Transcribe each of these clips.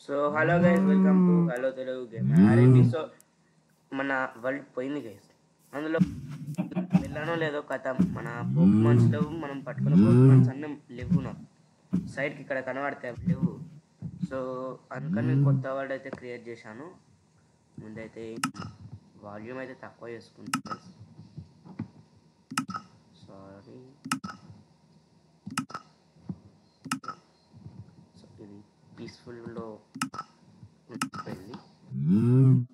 So hello guys, welcome to hello Telugu game RMD. So మన world పోయింది guys. అందులో వెళ్ళానో లేదో కథ మన పోక్మాన్స్ లేవు. మనం పట్టుకున్న పోక్మాన్స్ అన్నీ లేవు. నాకు సైడ్కి ఇక్కడ కనబడతాయి, లేవు. సో అందుకని నేను కొత్త వరల్డ్ అయితే క్రియేట్ చేశాను. ముందైతే వాల్యూమ్ అయితే తక్కువ చేసుకుంటాను గైస్. సారీ. సో ఇది పీస్ఫుల్లో వెళ్ళి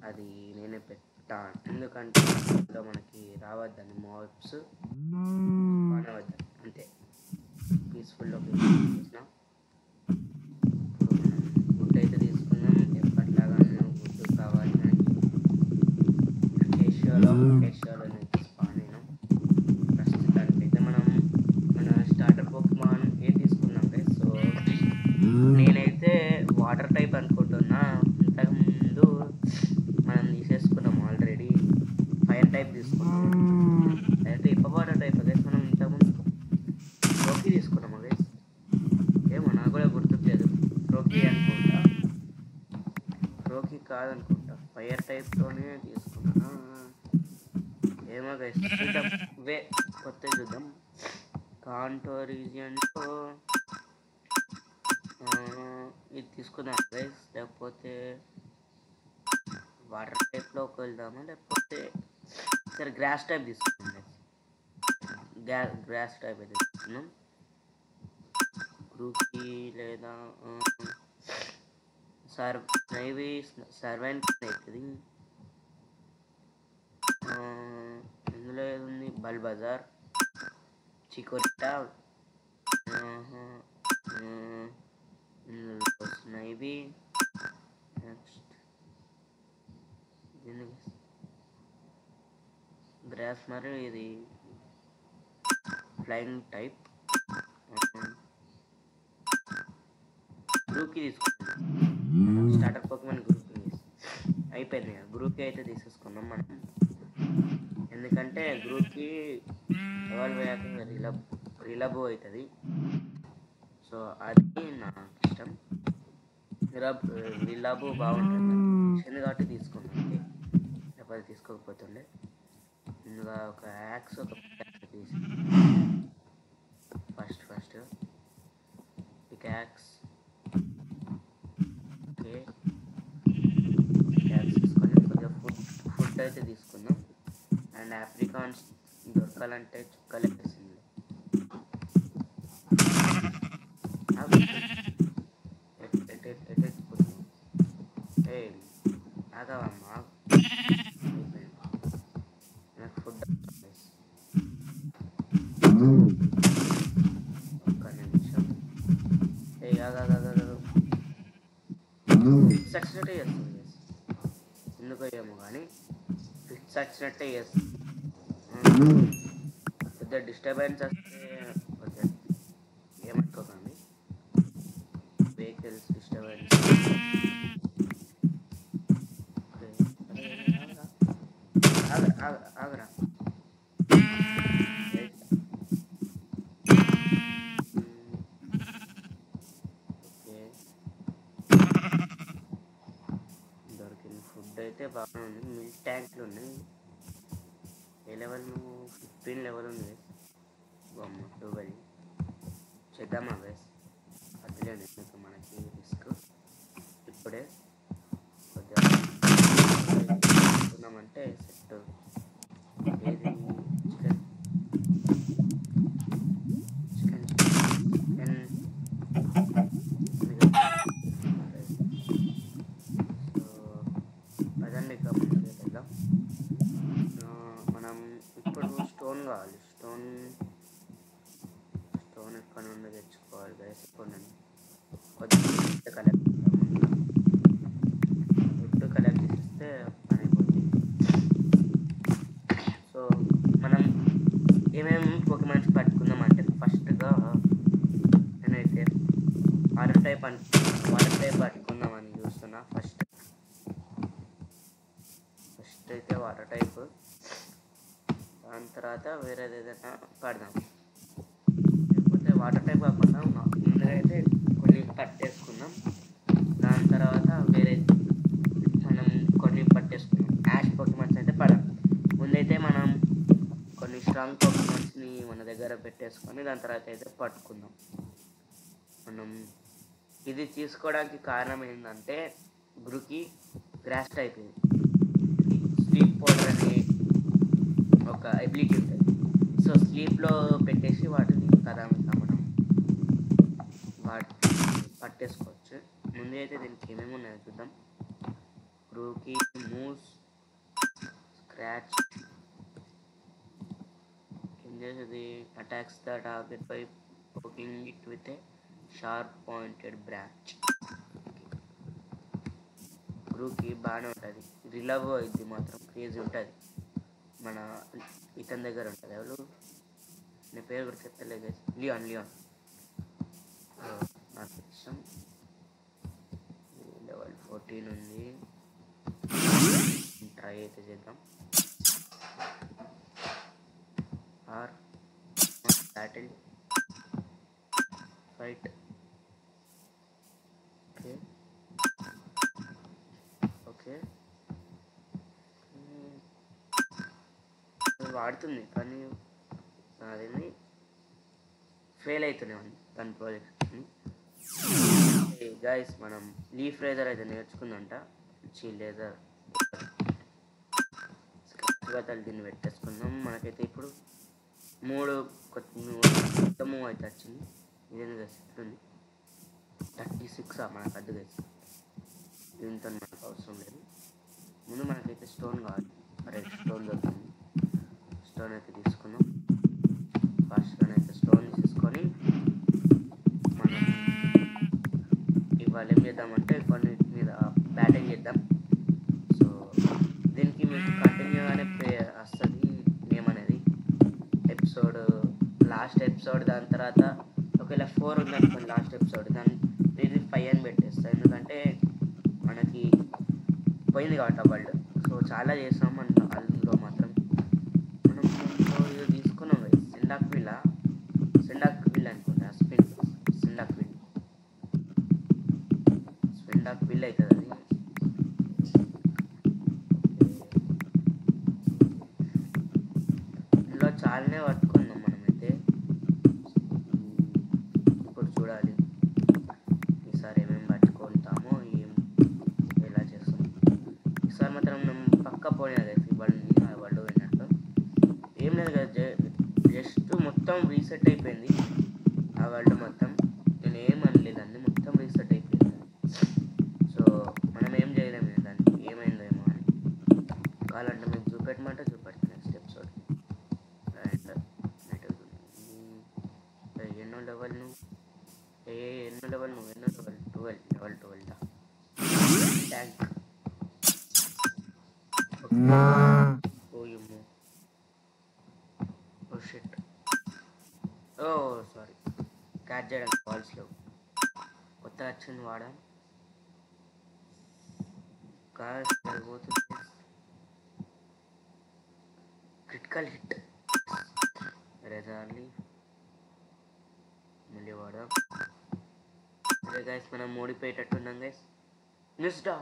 అది నేనే పెట్టాను, ఎందుకంటే ఇందులో మనకి రావద్దని మాబ్స్ పడవద్దని, అంతే. పీస్ఫుల్లోకి చేసిన ఫుడ్ అయితే తీసుకున్నాం. ఎప్పటిలాగా ఫుడ్ కావాలి మనకి. కేషియోలో స్పాన్ అయినాం. ప్రస్తుతానికి అయితే మనం మన స్టార్టర్ పోక్మాన్ తీసుకున్నాం గైస్. సో నేనైతే వాటర్ టైప్ అనుకుంటున్నా. ఇంతకుముందు మనం తీసేసుకున్నాం ఆల్రెడీ. ఫైర్ టైప్ తీసుకున్నాం. అయితే ఇప్పుడు వాటర్ టైప్ గైస్. మనం ఇంతకుముందు రోకీ తీసుకున్నాము గైస్. ఏమో నాకు కూడా గుర్తులేదు. రోకీ అనుకుంటా, రోకీ కాదనుకుంటా. ఫైర్ టైప్తోనే తీసుకున్నా. ఏమో గైస్, చూద్దాం. కొత్త చూద్దాం. కాంటో రీజియన్లో ఇది తీసుకుందాం గైస్. లేకపోతే వాటర్ టైప్లోకి వెళ్దామా, లేకపోతే సరే గ్రాస్ టైప్ తీసుకున్నాం గైస్. గ్రాస్ టైప్ అయితే తీసుకున్నాం. గ్రూప్కి లేదా సర్వెంట్ అవుతుంది. ఇందులో ఏముంది? బల్బజార్, చికోటా, స్నైవీ. నెక్స్ట్ గ్రాస్, మరియు ఇది ఫ్లయింగ్ టైప్. గ్రూప్కి తీసుకున్నాం. స్టార్టర్ పోకేమాన్ గ్రూప్కి అయిపోయింది. గ్రూప్కి అయితే తీసేసుకున్నాం మనం, ఎందుకంటే గ్రూప్కి ఎవాల్వ్ అయ్యాక రిలబో అవుతుంది. సో అది నాకు ఇష్టం. రిలబో బాగుంటుంది కాబట్టి తీసుకున్నాం. లేకపోతే తీసుకోకపోతుండే. ముందుగా ఒక యాక్స్, ఒక తీసి ఫస్ట్ పికాక్స్. ఓకే, పికాక్స్ తీసుకొని కొద్దిగా ఫుడ్ అయితే తీసుకుందాం. అండ్ ఆఫ్రికాన్స్ దొరకాలంటే చుక్కలే వేసింది. ఆగవమ్మా, నాకు ఫుడ్ ఒక్క నిమిషం. ఫిక్స్ వచ్చినట్టే చేస్తుంది. ఎందుకో ఏమో కానీ ఫిక్స్ వచ్చినట్టే చేస్తుంది. పెద్ద డిస్టర్బెన్స్ వస్తే ఏమనుకోకండి. Vehicles disturbance. ఆగరా. దొరికింది ఫుడ్ అయితే బాగానే ఉంది. మిల్క్ ట్యాంక్లు ఉన్నాయి. ఏ లెవెల్? 15 లెవెల్ ఉంది. బొమ్మ 12 చేద్దామా వేస్? అదిలేదు, ఇంకా మనకి రిస్క్ ఇప్పుడే. కొద్దిగా అనుకున్నామంటే సెట్. ఏది? చికెన్ అదండి. ఇక ముందుకు వెళ్దాం. మనం ఇప్పుడు స్టోన్ కావాలి. స్టోన్ ఎక్కడ నుండి తెచ్చుకోవాలి గైస్? ఇప్పుడు నేను కొద్దిగా కలెక్ట్ చేస్తే పని అయిపోతుంది. సో మనం ఏమేమి పోకేమాన్స్ పట్టుకుందాం అంటే, ఫస్ట్గా నేనైతే వాటర్ టైప్ పట్టుకుందామని చూస్తున్నా. ఫస్ట్ అయితే వాటర్ టైప్, దాని తర్వాత వేరేది ఏదైనా పడదాం. లేకపోతే వాటర్ టైప్ కాకుండా ముందుగా అయితే కొన్ని కట్ చేసుకుందాం. దాని తర్వాత స్ట్రాంగ్ పర్ఫార్మెన్స్ని మన దగ్గర పెట్టేసుకొని దాని తర్వాత అయితే పట్టుకుందాం. మనం ఇది తీసుకోవడానికి కారణం ఏంటంటే గురుకి గ్రాస్ టైప్ ఇది స్లీప్ పౌడర్ అనే ఒక ఎబిలిటీ ఉంటుంది. సో స్లీప్లో పెట్టేసి వాటిని కథాంగా మనం వాటి పట్టేసుకోవచ్చు. ముందు అయితే దీనికి ఏమేమి ఉన్నాయో చూద్దాం. గ్రూకి మూవ్స్, స్క్రాచ్, ఏం చేసేది attacks the target by poking it with a sharp pointed branch. గ్రూకి బాగానే ఉంటుంది, రిలవ్ ఇది మాత్రం క్రేజీ ఉంటుంది. మన ఇతని దగ్గర ఉంటుంది, ఎవరు నేను పేరు కూడా చెప్తలేదు, లియాన్ నాకు ఇష్టం. లెవెల్ 14 ఉంది, ట్రై అయితే చేద్దాం. Or battle fight. Okay okay వాడుతుంది కానీ అదేమి ఫెయిల్ అవుతూనే ఉంది దాని ప్రాజెక్ట్. గైస్ మనం లీఫ్ రేజర్ అయితే నేర్చుకుందంట, లేజర్ స్క్రాచ్ దీన్ని పెట్టేసుకుందాం. మనకైతే ఇప్పుడు 3 కొత్త మూవ్ అయితే వచ్చింది. ఇదేంటి గైస్ ఉంది 36 మనకు అడ్డు గైస్, దీంతో మనకు అవసరం లేదు. ముందు మనకైతే స్టోన్ కావాలి, రెడ్ స్టోన్ దొరుకుతుంది. స్టోన్ అయితే తీసుకుందాం. ఫాస్ట్గానే అయితే స్టోన్ తీసుకొని మనం ఇవాళ ఏం చేద్దామంటే కొన్ని మీద బ్యాటింగ్ చేద్దాం. సో దీనికి మీకు కంటిన్యూగానే వస్తుంది నేమ్ అనేది, ఎపిసోడ్ లాస్ట్ ఎపిసోడ్. దాని తర్వాత ఒకవేళ 4 ఉందనుకోండి లాస్ట్ ఎపిసోడ్, దాని ఇది 5 అని పెట్టేస్తాను, ఎందుకంటే మనకి పోయింది కాబట్టి వరల్డ్. సో చాలా చేసాం అందులో మాత్రం. మనం ఇది తీసుకున్నాం సిండాక్ విల్ అనుకుంటా, సిండాక్ విల్ అవుతుంది అది. ఇందులో చాలానే పట్టుకుందాం మనమైతే. ఇప్పుడు చూడాలి ఈసారి ఏమేమి పట్టుకుంటామో ఎలా చేస్తాం. ఈసారి మాత్రం మనం పక్క పోయినా కదా వాళ్ళు పోయినట్టు ఏం లేదు కదా, జస్ట్ మొత్తం రీసెట్ అయిపోయింది ఆ వరల్డ్ మొత్తం. నేను ఏమనలేదు, అన్నీ మొత్తం రీసెట్ అయిపోయింది. సో మనం ఏం చేయలేము దానికి, ఏమైందో ఏమో అని. కావాలంటే మీకు చూపెట్టమంటే చూపెడతాను నెక్స్ట్ ఎపిసోడ్. అండ్ ఎన్నో లెవెల్ నువ్వు 12 ట్యాంక్. ఓ షిట్, ఓ సారీ, క్యాచ్ చేయడానికి బాల్స్ లేవు. కొత్త వచ్చింది వాడా పోతుంది. క్రిటికల్ హిట్ రెజార్లీ మళ్ళీ వాడా. అదే గైస్ మనం ఓడిపోయేటట్టున్నాం గైస్. మిస్డా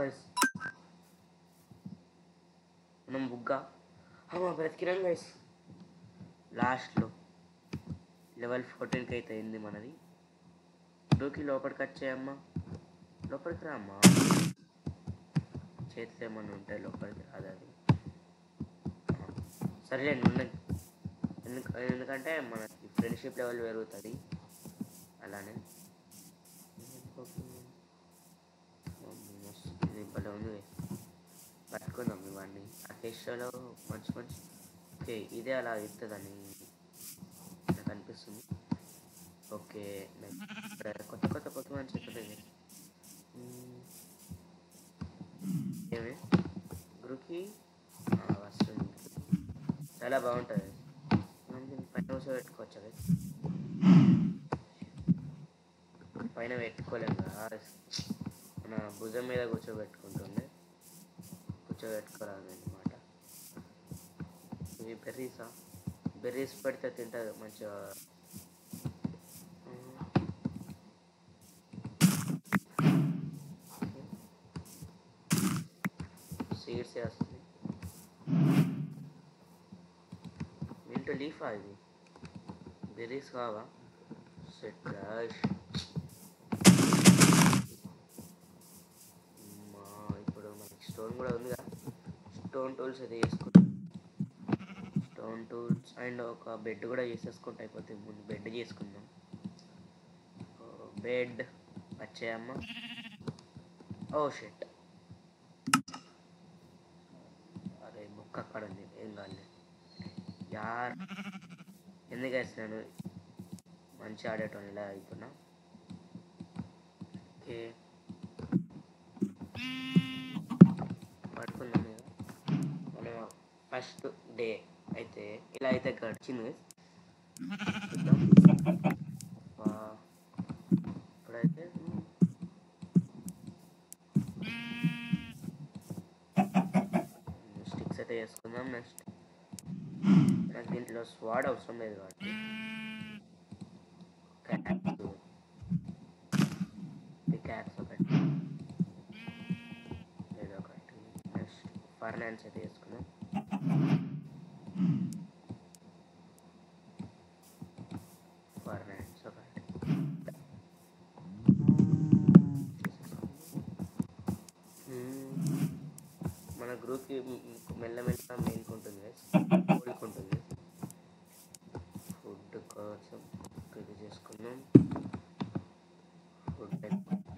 గైస్, మనం బుగ్గా బ్రతికినాం గైస్. లాస్ట్లో లెవెల్ 14కి అయితే అయింది మనది. డోకి లోపలికి వచ్చాయమ్మా, లోపలికి రా అమ్మా. చేతిలో ఏమన్నా ఉంటే లోపలికి రాదు అది. సరేలేండి ఉన్నది, ఎందుకంటే మనకి ఫ్రెండ్షిప్ లెవెల్ పెరుగుతుంది అలానే. ఇది భలే ఉంది, పట్టుకుందాం ఇవన్నీ. ఆ టెస్ట్లో మంచి ఓకే ఇదే అలా ఇస్తుందని నాకు అనిపిస్తుంది. ఓకే కొత్త పొకిమాన్స్ చెప్పలేదు ఏమి గురుకి వస్తుంది, చాలా బాగుంటుంది. మనం దీన్ని పైన కూర్చోబెట్టుకోవచ్చు, అది పైన పెట్టుకోలేము కదా, మన భుజం మీద కూర్చోబెట్టుకోరాదు అన్నమాట. ఇవి బెర్రీస్ పెడితే తింటుంది మంచిగా. సీడ్స్ వేస్తుంది. లీఫ్ అది బెర్రీస్ కావా సెట్ గాయ్స్. ఇప్పుడు మనకి స్టోన్ కూడా ఉందిగా, స్టోన్ టూల్స్ అయితే చేసుకుంటాం. స్టోన్ టూల్స్ అండ్ ఒక బెడ్ కూడా చేసేసుకుంటే అయిపోతుంది. ముందు బెడ్ చేసుకుందాం. బెడ్ వచ్చాయమ్మ. ఓ షెట్, అరే బుక్ అక్కడ ఉంది, ఏం కాలేదు యార్. ఎందుకు వేసినాను, మంచి ఆడేటోని ఇలా అవుతున్నా. ఓకే పడుకుందాం ఇక. మన ఫస్ట్ డే అయితే ఇలా అయితే గడిచింది. ఇప్పుడైతే స్టిక్స్ అయితే వేసుకుందాం. నెక్స్ట్ నాకు దీంట్లో స్వాడ్ అవసరం లేదు కాబట్టి పికాక్స్ ఒకటి ఏదో ఒకటి. నెక్స్ట్ ఫర్నాన్స్ అయితే వేసుకుందాం. ఫర్నాన్స్ ఒకటి. మన గ్రూప్కి మెల్లమెల్ల మేలుకుంటుంది, కోలుకుంటుంది. ఫుడ్ కోసం ఇది చేసుకుందాం. ఫుడ్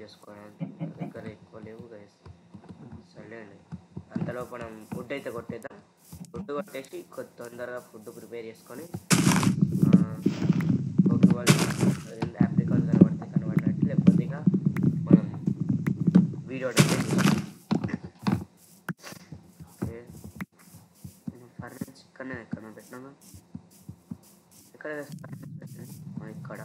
చేసుకోవడానికి దగ్గర ఎక్కువ లేవు గైస్. సరే అండి, అంతలో మనం ఫుడ్ అయితే కొట్టేద్దాం. ఫుడ్ కొట్టేసి తొందరగా ఫుడ్ ప్రిపేర్ చేసుకొని ఓకే వాళ్ళు ఆప్రికాన్ కనబడినట్టు, లేకపోతే ఇక మనం వీడియో ఫర్నిచర్ ఇక్కడనే ఎక్కడ పెట్టినామా, ఎక్కడ ఇక్కడ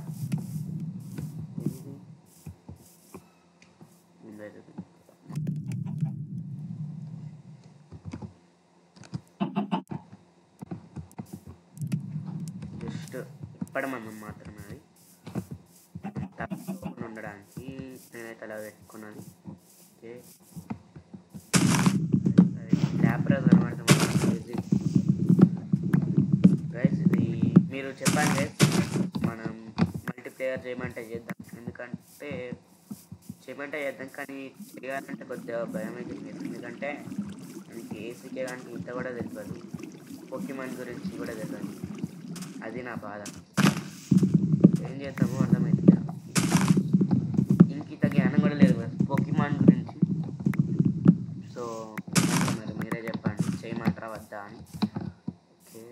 జస్ట్ ఇప్పడమన్నం మాత్రమే అది తప్పకుండా ఉండడానికి నేనైతే అలా పెట్టుకున్నాను. ఓకే ల్యాప్రాస్ అనమాట గైస్. ఇది మీరు చెప్పండి గైస్, మనం మల్టీప్లేయర్ చేయమంటే చేద్దాం. ఎందుకంటే చేయమంటే చేద్దాం, కానీ చేయాలంటే కొద్దిగా భయం అవుతుంది. ఎందుకంటే మనకి ఏసీకే కానీ ఇంత కూడా తెలియదు, పోకీమాన్ గురించి కూడా తెలియదు. అది నా బాధ. ఏం చేద్దామో అర్థమైంది. ఇంత జ్ఞానం కూడా లేదు పోకీమాన్ గురించి. సో మరి మీరే చెప్పండి, చేయమంటారా వద్దా అని. ఓకే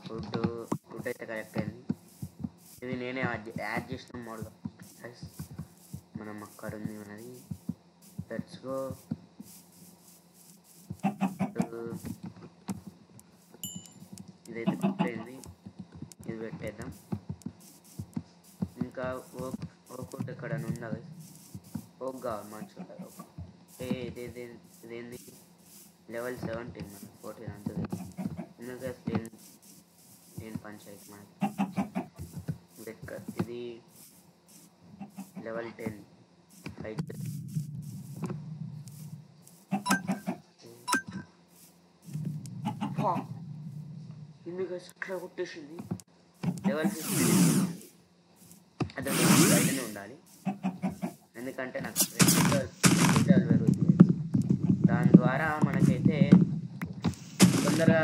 ఫుడ్ అయితే కరెక్ట్ అయింది. ఇది నేనే యాడ్ చేసిన మోడల్. మనం అక్కడ ఉంది ఉన్నది. Let's go. ఇదైతే పెట్టేది, ఇది పెట్టేద్దాం. ఇంకా ఓకే ఎక్కడ ఉందా ఓక్ కావాలి మంచిగా. ఇదేంది లెవెల్ 17 మనకి 14 అంటుంది. ఎందుకంటే నేను పంచాయతీ మనకి ఇది లెవెల్ 10 ఫైట్. ఎందుకు ఇట్లా కొట్టేసింది. లెవెల్ 15 అదే బయటనే ఉండాలి, ఎందుకంటే నాకు పెరుగుతుంది. దాని ద్వారా మనకైతే తొందరగా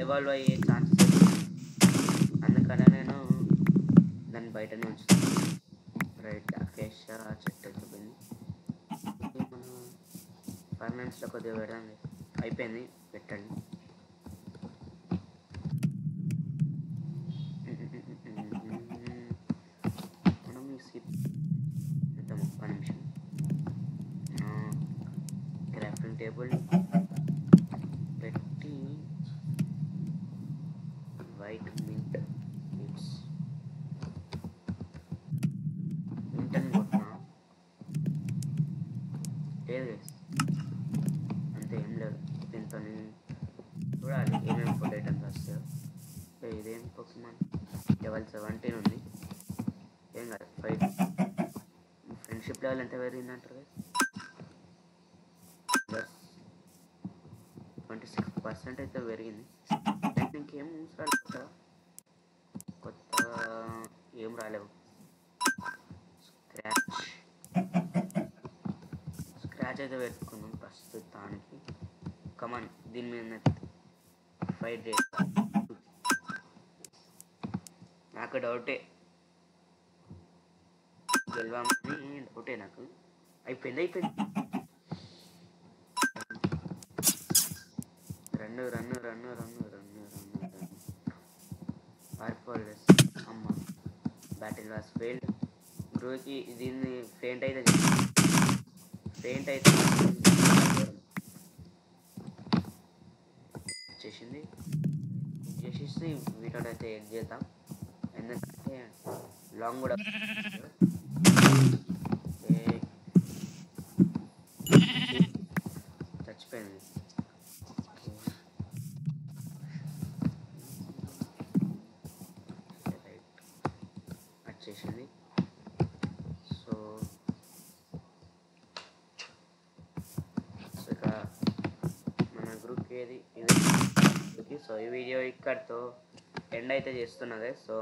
ఎవాల్వ్ అయ్యే ఛాన్సెస్. అందుకనే నేను దాన్ని బయటనే ఉంచుతాను. రైట్ అకేషా చెట్టు అయిపోయింది. మన పర్మనెంట్స్లో కొద్దిగా పెడదాం. అయిపోయింది, పెట్టండి. మనం పెద్దాం ఒక్క నిమిషం. క్రాఫ్టింగ్ టేబుల్ పెట్టి వైట్ మింట్ లీవ్స్ మింటన్ కొట్టినా లేదు అంతే, ఏం లేదు. దీంతో చూడాలి ఏమేమి ఫుడ్ ఐటమ్స్ వస్తాయో. ఇదేం పోకీమాన్ లెవెల్ 17 ఉంది, ఏం కాదు. ఫ్రెండ్షిప్ లెవెల్ ఎంత పెరిగిందంటారు? 26% అయితే పెరిగింది. ఇంకేం మూవ్స్ రాలేదు, కొత్త ఏం రాలేవు. స్క్రాచ్ అయితే పెట్టుకున్నాం ప్రస్తుతానికి. కమాన్ దీని మీద ఫైట్ చేస్తా. నాకు డౌటే, గెలవామని డౌటే నాకు. అయిపోయింది. రన్ను పారిపోలేదు. అమ్మ, బ్యాటిల్ వాస్ ఫెయిల్డ్. బ్రోకి దీన్ని ఫెయింట్ అయితే చేసేసి వీడియో అయితే ఎడ్ చేద్దాం. ఎందుకంటే లాంగ్ కూడా చచ్చిపోయింది. వచ్చేసింది. సో ఇక మన గ్రూప్ ఏది ఇది. సో ఈ వీడియో ఇక్కడితో ఎండ్ అయితే చేస్తున్నది. సో